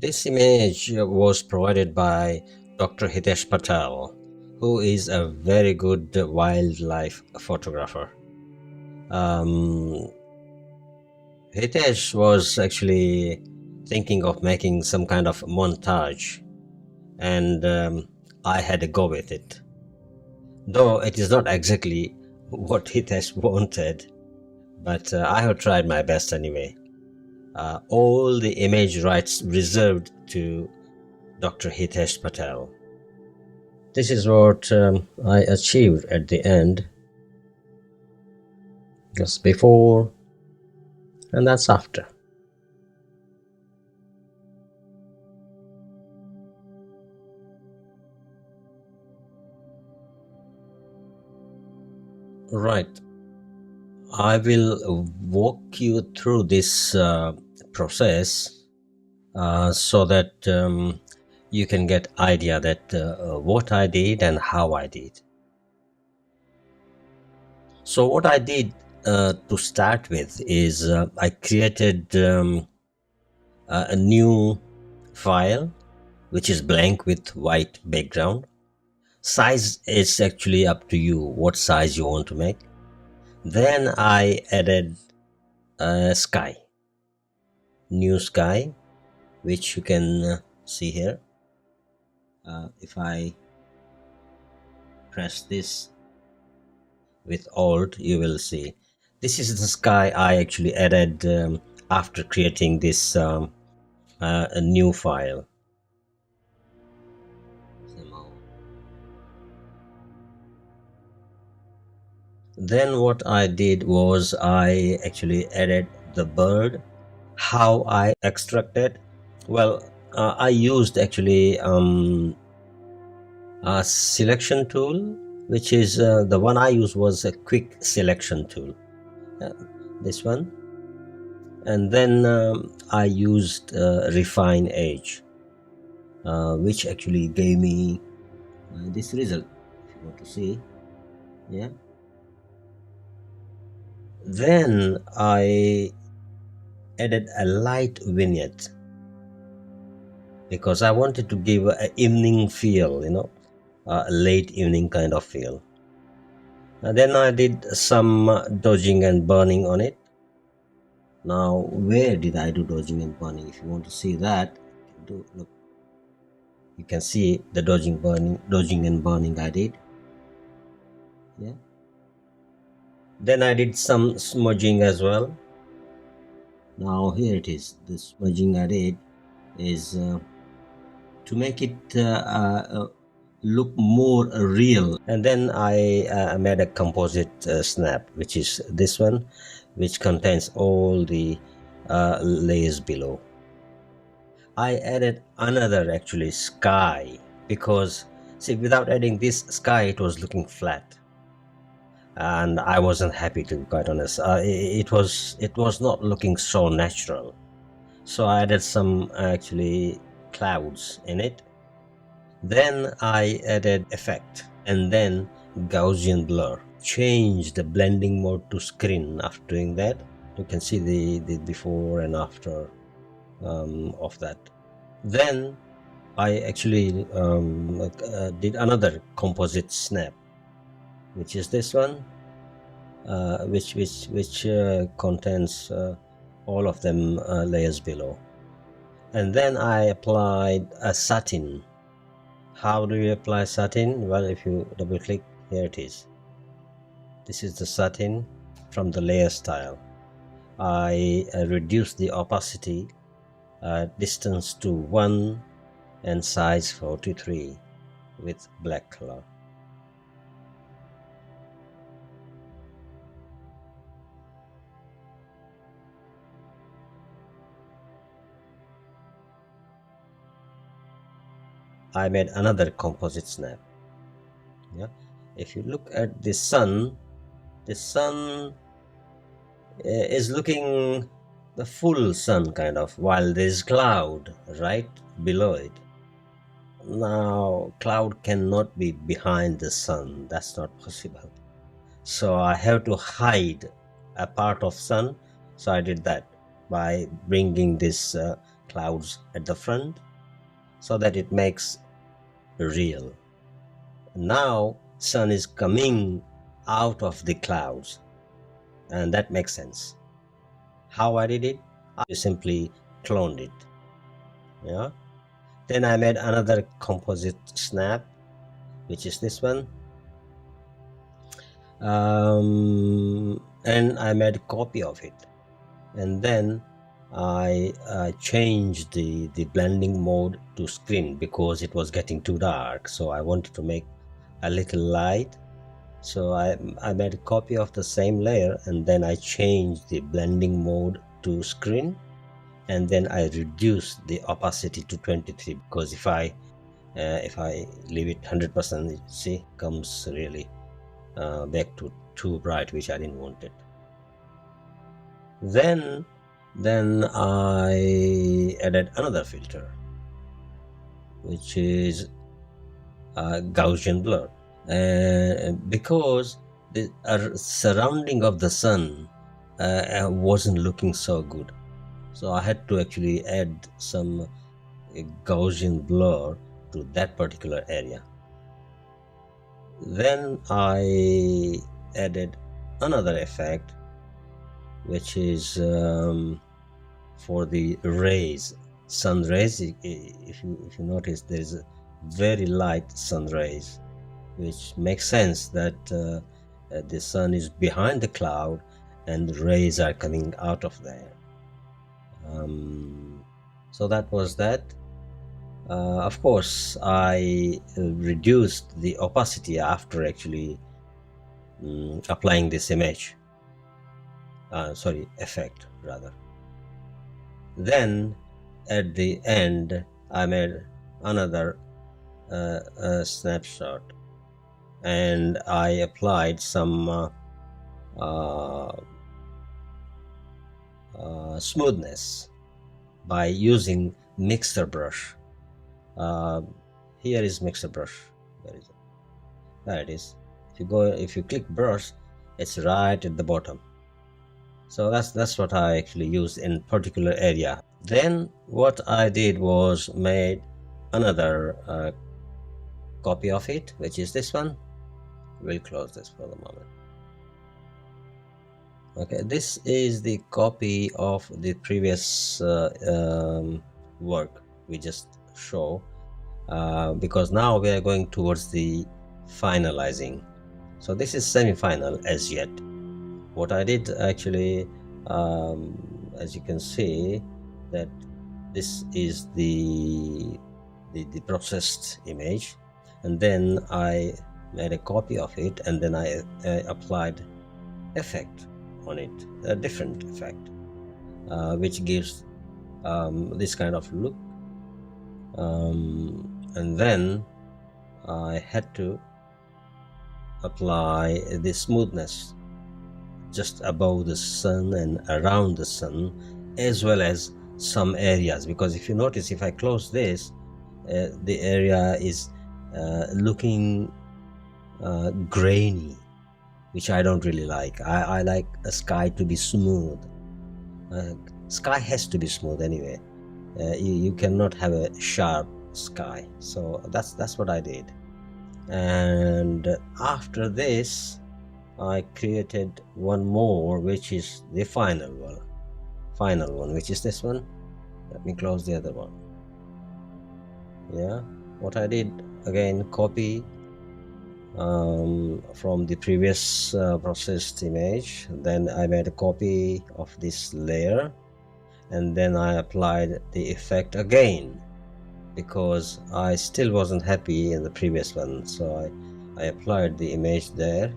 This image was provided by Dr. Hitesh Patel, who is a very good wildlife photographer. Um, Hitesh was actually thinking of making some kind of montage, and I had a go with it. Though it is not exactly what Hitesh wanted, but I have tried my best anyway. All the image rights reserved to Dr. Hitesh Patel. This is what I achieved at the end, just before, and that's after. Right. I will walk you through this process so that you can get idea that what I did and how I did. So what I did to start with is I created a new file which is blank with white background. Size is actually up to you what size you want to make. Then I added a sky, new sky, which you can see here. If I press this with Alt, you will see this is the sky I actually added after creating this a new file. Then what I did was I actually added the bird. How I extracted? Well, I used actually a selection tool, which is the one I used was a quick selection tool. This one. And then I used refine edge, which actually gave me this result, if you want to see. Yeah. Then I added a light vignette because I wanted to give an evening feel, a late evening kind of feel. And then I did some dodging and burning on it. Now, where did I do dodging and burning? If you want to see that, look. You can see the dodging and burning I did. Yeah. Then I did some smudging as well. Now here it is. The smudging I did is to make it look more real. And then I made a composite snap, which is this one, which contains all the layers below. I added another actually sky because see, without adding this sky it was looking flat and I wasn't happy, to be quite honest. It was not looking so natural, so I added some actually clouds in it. Then I added effect and then Gaussian blur. Change the blending mode to screen. After doing that, you can see the before and after of that. Then I actually did another composite snap, which is this one, which contains all of them layers below. And then I applied a satin. How do you apply satin? Well, if you double click, here it is. This is the satin from the layer style. I reduced the opacity distance to 1 and size 43 with black color. I made another composite snap. Yeah, if you look at the sun is looking the full sun kind of, while there's cloud right below it. Now cloud cannot be behind the sun, that's not possible, so I have to hide a part of sun. So I did that by bringing this clouds at the front so that it makes real. Now sun is coming out of the clouds, and that makes sense. How I did it? I simply cloned it. Yeah. Then I made another composite snap, which is this one. And I made a copy of it, and then I changed the blending mode to screen because it was getting too dark, so I wanted to make a little light. So I made a copy of the same layer, and then I changed the blending mode to screen, and then I reduced the opacity to 23, because if I leave it 100%, you see, comes really back to too bright, which I didn't want it. Then I added another filter, which is Gaussian blur, because the surrounding of the sun wasn't looking so good, so I had to actually add some Gaussian blur to that particular area. Then I added another effect, which is for the rays, sun rays. If you notice, there is a very light sun rays, which makes sense that the sun is behind the cloud and the rays are coming out of there. So that was that. Of course, I reduced the opacity after actually applying this image. Effect rather. Then at the end, I made another snapshot, and I applied some smoothness by using mixer brush. Here is mixer brush. Where is it? There it is. If you click brush, it's right at the bottom. So that's what I actually used in particular area. Then what I did was made another copy of it, which is this one. We'll close this for the moment. Okay, this is the copy of the previous work we just show, because now we are going towards the finalizing. So this is semi-final as yet. What I did actually, as you can see, that this is the processed image, and then I made a copy of it, and then I applied effect on it, a different effect, which gives this kind of look, and then I had to apply the smoothness just above the sun and around the sun, as well as some areas, because if you notice, if I close this, the area is looking grainy, which I don't really like. I like a sky to be smooth. Sky has to be smooth anyway. You cannot have a sharp sky. So that's what I did. And after this, I created one more, which is the final one, which is this one. Let me close the other one. Yeah, what I did, again, copy from the previous processed image. Then I made a copy of this layer, and then I applied the effect again, because I still wasn't happy in the previous one. So I applied the image there,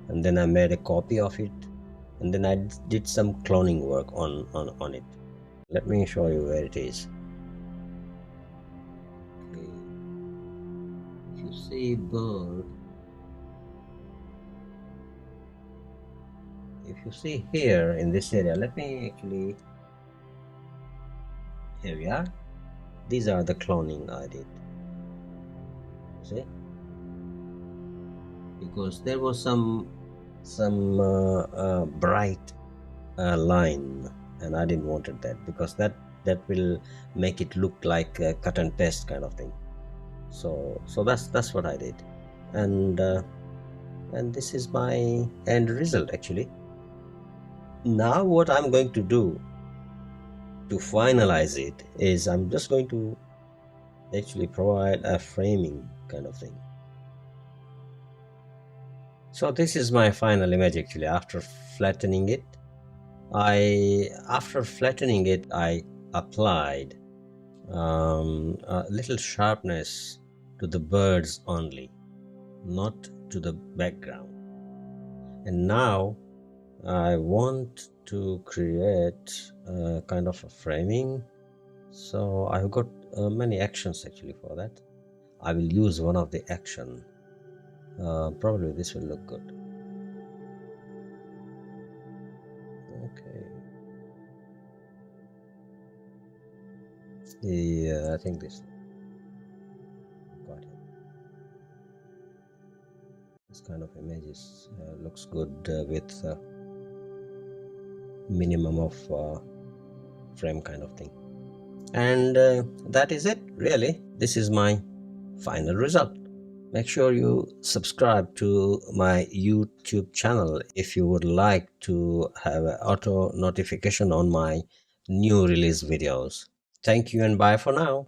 and then I made a copy of it, and then I did some cloning work on it. Let me show you where it is. Okay. If you see bird, if you see here in this area, let me actually, here we are. These are the cloning I did. See, because there was some bright line, and I didn't wanted that, because that that will make it look like a cut and paste kind of thing. So that's what I did, and this is my end result actually. Now what I'm going to do to finalize it is I'm just going to actually provide a framing kind of thing. So this is my final image actually. After flattening it, I applied a little sharpness to the birds only, not to the background. And now I want to create a kind of a framing. So I've got many actions actually for that. I will use one of the action. Probably this will look good. Okay. Yeah, I think this got it. This kind of images looks good with minimum of frame kind of thing. And that is it really. This is my final result. Make sure you subscribe to my YouTube channel if you would like to have an auto notification on my new release videos. Thank you and bye for now.